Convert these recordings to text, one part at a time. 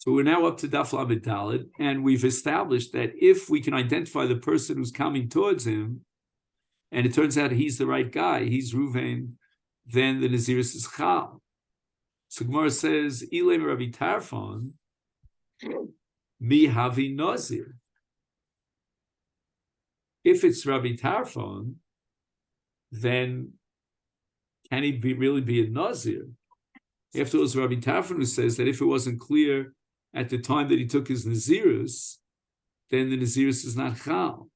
So we're now up to Daf Lamed Daled, and we've established that if we can identify the person who's coming towards him, and it turns out he's the right guy, he's Ruvain, then the Naziris is Chal. So Gemara says, Ilem Rabbi Tarfon, Mi Havi Nazir. If it's Rabbi Tarfon, then can he really be a Nazir? After all, it's Rabbi Tarfon who says that if it wasn't clear at the time that he took his Nazirus, then the Nazirus is not Chal.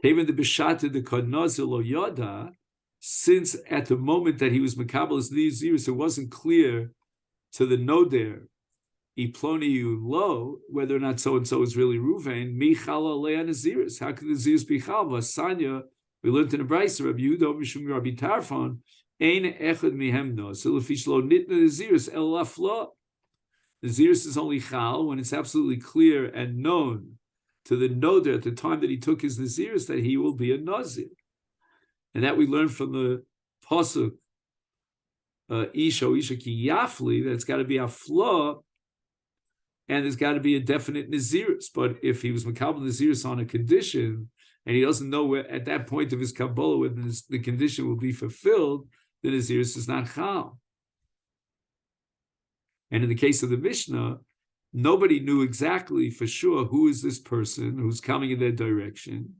Even the Bishata the Kodnazir lo Yoda, since at the moment that he was Mekabel's Nazirus, it wasn't clear to the Noder, Iploniu lo, whether or not so and so is really Ruvain, Michala Lea Nazirus. How could the Nazirus be Chal? Vasanya, we learned in the Brisa, Rabbi Yehuda, Mishum Rabbi Tarfon, Ein Echad Mihemno. So Lefish lo Nitna Nazirus, El Lafla. Nazirus is only Chal when it's absolutely clear and known to the Noder at the time that he took his Nazirus that he will be a Nazir. And that we learn from the Pasuk, Isha ki Yafli, that it's got to be a flaw, and there's got to be a definite Nazirus. But if he was Makabel Nazirus on a condition, and he doesn't know where, at that point of his Kabbalah, when the condition will be fulfilled, the Nazirus is not Chal. And in the case of the Mishnah, nobody knew exactly for sure who is this person who's coming in their direction.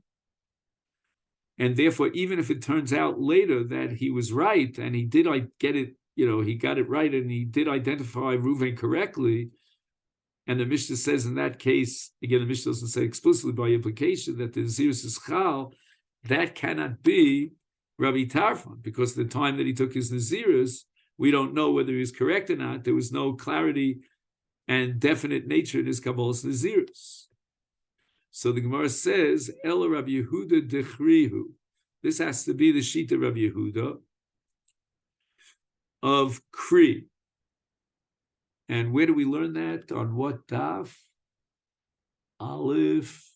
And therefore, even if it turns out later that he was right and he did get it, he got it right and he did identify Reuven correctly, and the Mishnah says in that case, again, the Mishnah doesn't say explicitly by implication that the Nazirus is Chal, that cannot be Rabbi Tarfon, because the time that he took his Nazirus, we don't know whether he was correct or not. There was no clarity and definite nature in his Kabbalah's Nazirus. So the Gemara says, El Rabbi Yehuda Dechrihu. This has to be the Shita Rabbi Yehuda of Kri. And where do we learn that? On what daf? Aleph.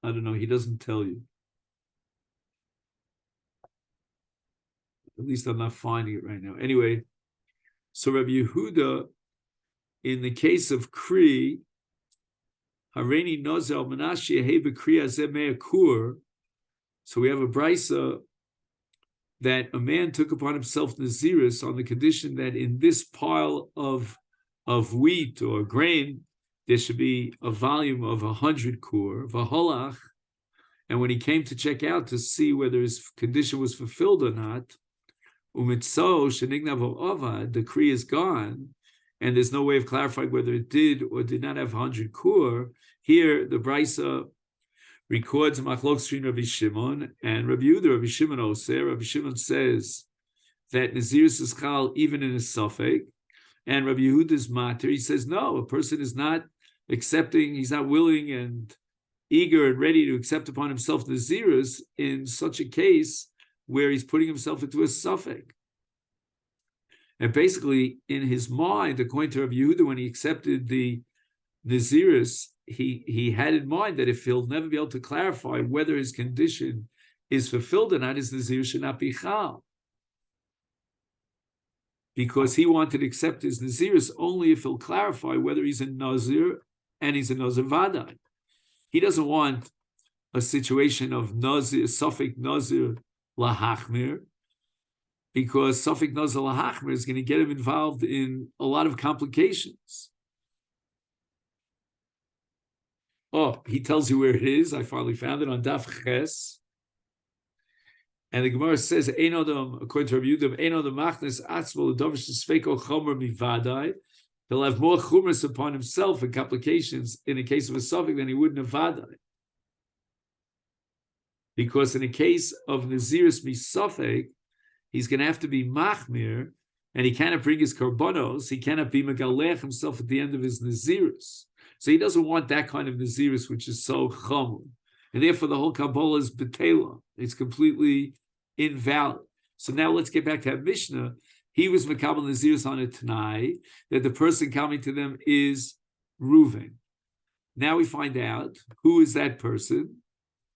I don't know. He doesn't tell you. At least I'm not finding it right now. Anyway, so Rabbi Yehuda, in the case of Kri, Hareni Nazir al Menashe Hebe Kri Azeh Mea Kur. So we have a brisa that a man took upon himself Nazirus on the condition that in this pile of wheat or grain, there should be a volume of 100 kur, v'holach. And when he came to check out to see whether his condition was fulfilled or not, umitzo shenignav ova, the kri is gone, and there's no way of clarifying whether it did or did not have 100 kur. Here, the brisa records Machlok Srin Rabbi Shimon and Rabbi Yehuda. Rabbi Shimon Oser. Rabbi Shimon says that Nazirus is Chal even in a suffix, and Rabbi Yehuda's matter, he says no, a person is not accepting, he's not willing and eager and ready to accept upon himself Nazirus in such a case where he's putting himself into a suffix. And basically, in his mind, according to Rabbi Yehuda, when he accepted the Nazirus, he had in mind that if he'll never be able to clarify whether his condition is fulfilled or not, his Nazirus should not be Chal. Because he wanted to accept his Nazirus only if he'll clarify whether he's a Nazir and he's a Nazir Vadai. He doesn't want a situation of Nazir, Suffix Nazir Lahachmir, because Suffix Nazir Lahachmir is going to get him involved in a lot of complications. Oh, he tells you where it is. I finally found it on Daf Ches. And the Gemara says, Ein Adam, according to Rabbi Yehuda, Ein Adam machnes atzmo l'dovish sfeiko chomer mivadai. He'll have more chumras upon himself and complications in the case of a suffix than he would in a vadai. Because in the case of Nazirus misafek, he's going to have to be machmir, and he cannot bring his korbanos. He cannot be megalech himself at the end of his Nazirus. So he doesn't want that kind of Nazirus, which is so chamur. And therefore the whole Kabbalah is betela. It's completely invalid. So now let's get back to that Mishnah. He was Mekabel Nazirus on a Tanai, that the person coming to them is Reuven. Now we find out who is that person,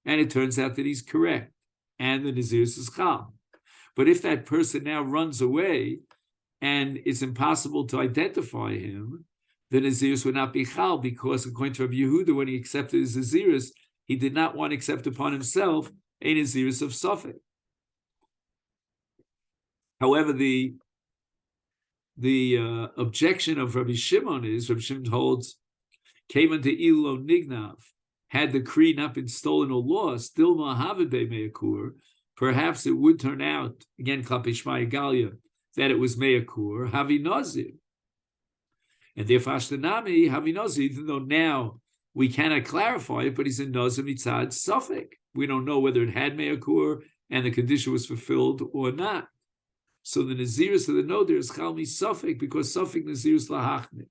and it turns out that he's correct, and the Nazir is Chal. But if that person now runs away and it's impossible to identify him, the Naziris would not be Chal, because according to Rabbi Yehuda, when he accepted his Naziris, he did not want to accept upon himself a Naziris of Suffolk. However, the objection of Rabbi Shimon is, Rabbi Shimon holds, Kevan to Ilo Nignav, had the Kree not been stolen or lost, still Mahavide Meyakur, perhaps it would turn out, again, Klapi Shmaya Galia, that it was Meyakur, Havi Nazir. And therefore, Ashtanami, Havi Nazir, even though now we cannot clarify it, but he's in Nazir Mitzad Suffolk. We don't know whether it had Meyakur and the condition was fulfilled or not. So the Naziris of the Noder is Chalmi Suffolk, because Suffolk Naziris Lahachne.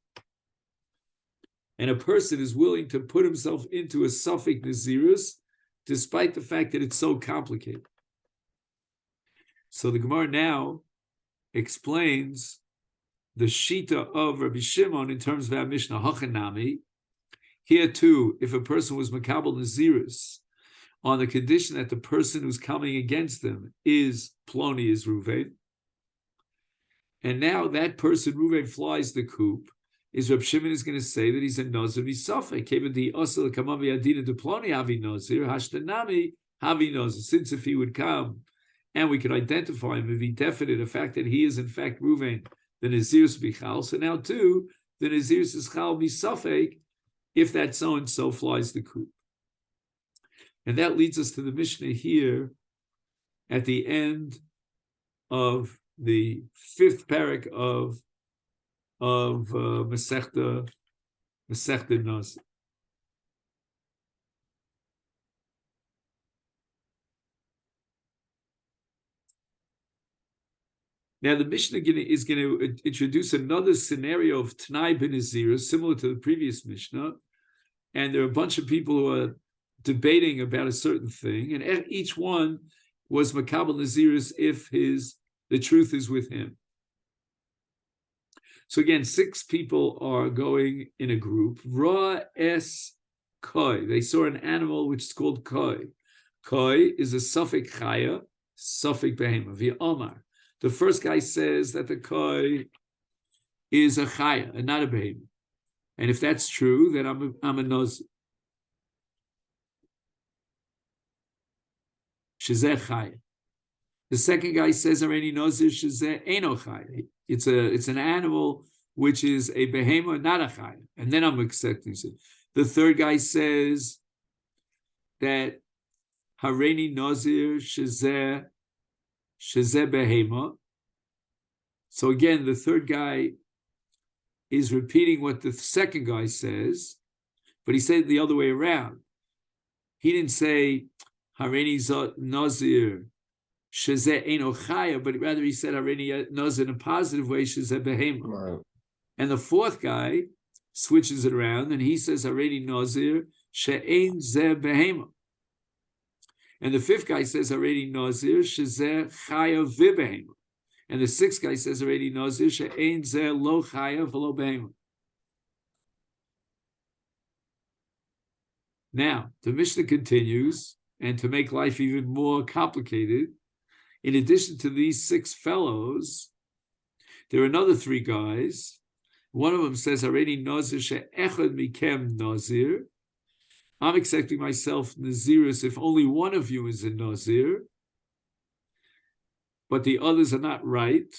And a person is willing to put himself into a Suffolk Naziris, despite the fact that it's so complicated. So the Gemara now explains the Shita of Rabbi Shimon in terms of our Mishnah Hachanami. Here too, if a person was Makabel Naziris, on the condition that the person who's coming against them is Ploni, is Ruvain, and now that person, Ruvain, flies the coop, is Reb Shimon is going to say that he's a Nazir Misafek. Kevan the Osel Kamavi Adina de Ploni Havi Nazir, Hashtanami Havi Nazir. Since if he would come and we could identify him, if he definite the fact that he is in fact Ruvain, the Nazir's Bichal. So now too, the Nazir's is Chal Misafek if that so and so flies the coop. And that leads us to the Mishnah here at the end of the fifth parak of Masechet Nazir. Now the Mishnah is going to introduce another scenario of Tanai ben Nazir, similar to the previous Mishnah, and there are a bunch of people who are debating about a certain thing, and each one was Makabel Naziris if the truth is with him. So again, 6 people are going in a group. Ra es koi. They saw an animal which is called koi. Koi is a suffix chaya, suffix behema, via omar. The first guy says that the koi is a chaya and not a behema. And if that's true, then I'm a Nazir. Shezeh chaya. The second guy says already Nazir shezeh eno chaya. It's an animal which is a behema, not a chaya. And then I'm accepting it. The third guy says that Hareni Nazir shezeh behema. So again, the third guy is repeating what the second guy says, but he said it the other way around. He didn't say Hareni Nazir shezeh eno chaya, but rather he said Hareni Nazir in a positive way, shezeh behema. Right. And the fourth guy switches it around and he says Hareni Nazir she'ein zeh behema. And the fifth guy says Hareni Nazir shezeh chaya v'behema. And the sixth guy says already Nazir she'ein zeh lo chaya v'lo behema. Now, the Mishnah continues, and to make life even more complicated, in addition to these 6 fellows, there are another 3 guys. One of them says already Nazir she'echad mikem Nazir. I'm accepting myself Naziris if only one of you is a Nazir, but the others are not right,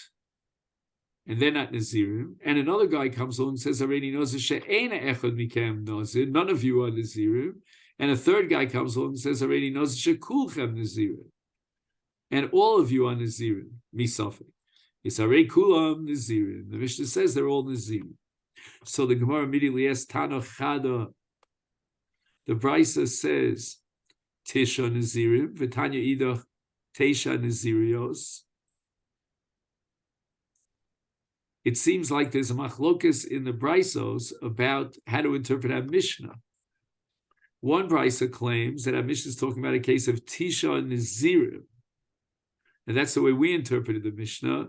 and they're not Nazirim. And another guy comes along and says already Nazir she'ena echad mikem Nazir. None of you are Nazirim. And a third guy comes along and says already Nazir she'kulchem Nazirim. And all of you are Nazirim, misafek. It's Harei Kulam Nazirim. The Mishnah says they're all Nazirim. So the Gemara immediately asks Tana Chada. The Brisa says Tisha Nazirim, V'tanya Idach Tesha Nazirios. It seems like there's a machlokas in the Brisos about how to interpret our Mishnah. One Brisa claims that our Mishnah is talking about a case of Tisha Nazirim. And that's the way we interpreted the Mishnah,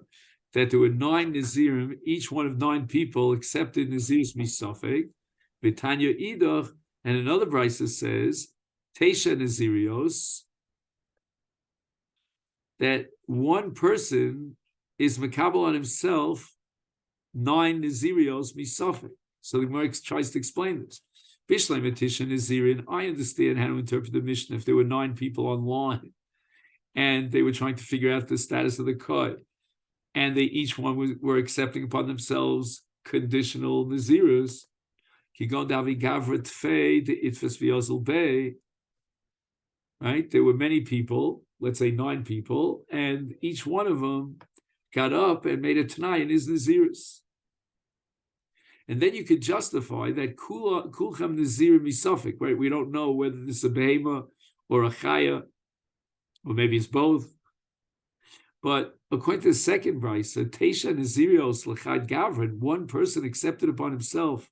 that there were 9 Nazirim, each one of 9 people accepted Nazir's misafek. V'tanya Idach And another brisa says, Tesha Nazirios, that one person is makabel on himself 9 Nazirios misafik. So the Gemara tries to explain this. Bishlei Matisha Nazirin, I understand how to interpret the Mishnah if there were 9 people online and they were trying to figure out the status of the Koi, and they each one were accepting upon themselves conditional Nazirus. Right? There were many people, let's say 9 people, and each one of them got up and made a Tanai in his Nazirus. And then you could justify that kulchem nazir misafik, right? We don't know whether this is a behema or a chaya, or maybe it's both. But according to the second brisa, Tesha Nazirios l'chad gavrin, one person accepted upon himself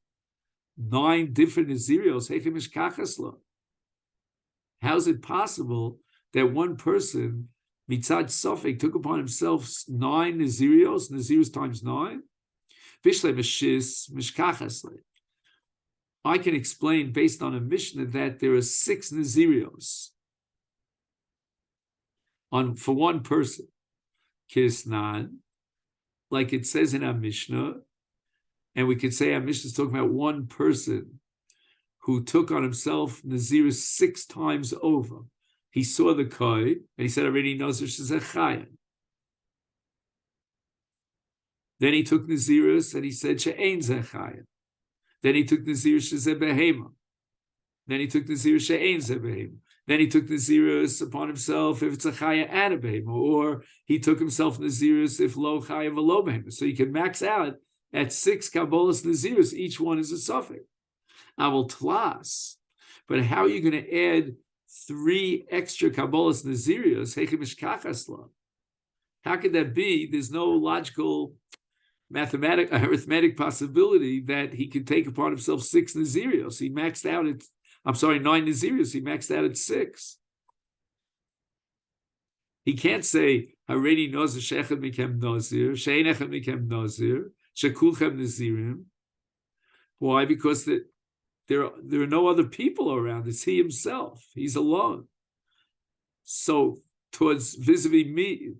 9 different Nazirios. Heichem ishkachasla. How is it possible that one person, mitzad safek, took upon himself 9 Nazirios, Nazirus times 9? I can explain based on a Mishnah that there are 6 Nazirios for one person. Kisnan, like it says in our Mishnah, and we could say our Mishnah is talking about one person who took on himself Nazirus 6 times over. He saw the Koi, and he said, already knows she's a Chayan. Then he took Nazirus and he said, She'ein Zechayim. Then he took Nazirus Shezebehema. Then he took Nazirus She'ein Zebehema. Then he took Nazirus upon himself if it's a Chaya and a Behema. Or he took himself Nazirus if lo Chaya v'lo Behema. So you can max out at 6 Kabbalas Nazirus. Each one is a suffix. Aval Tlas. But how are you going to add 3 extra Kabbalas Nazirus? Heichem ishkachasla. How could that be? There's no logical arithmetic possibility that he could take upon himself 6 Nazirios. He maxed out at, 9 Nazirios. He maxed out at 6. He can't say, Hareni Nazir, Shechem Mikem Nazir, Sheinechem Mikem Nazir, Shekulchem Nazirim. Why? Because there are no other people around. It's he himself. He's alone. So towards vis-a-vis me,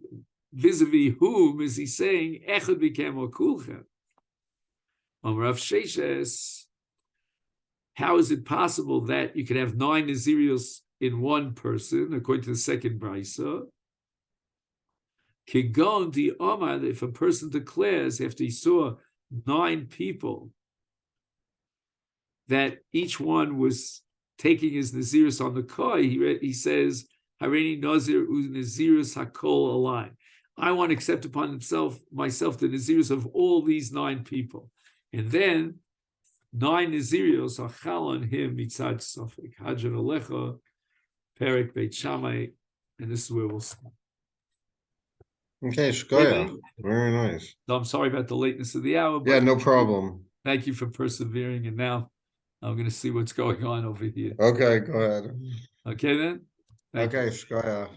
vis-a-vis whom is he saying echad became or kulchem? Rav Sheshes, how is it possible that you can have 9 Nazirios in one person, according to the second brisa? Kigon di Omar, if a person declares after he saw 9 people that each one was taking his Nazirus on the Koi, he says, Hareni Nazir u Nazirus hakol alai. I want to accept upon myself the Nazirus of all these 9 people. And then 9 Nazirios are chal on him mitzad safek. Hadran Alecha, Perek Beit Shammai, and this is where we'll stop. Okay, shkoya. Very nice. So I'm sorry about the lateness of the hour. But yeah, no problem. Thank you for persevering. And now I'm going to see what's going on over here. Okay, go ahead. Okay, then? Okay, shkoya.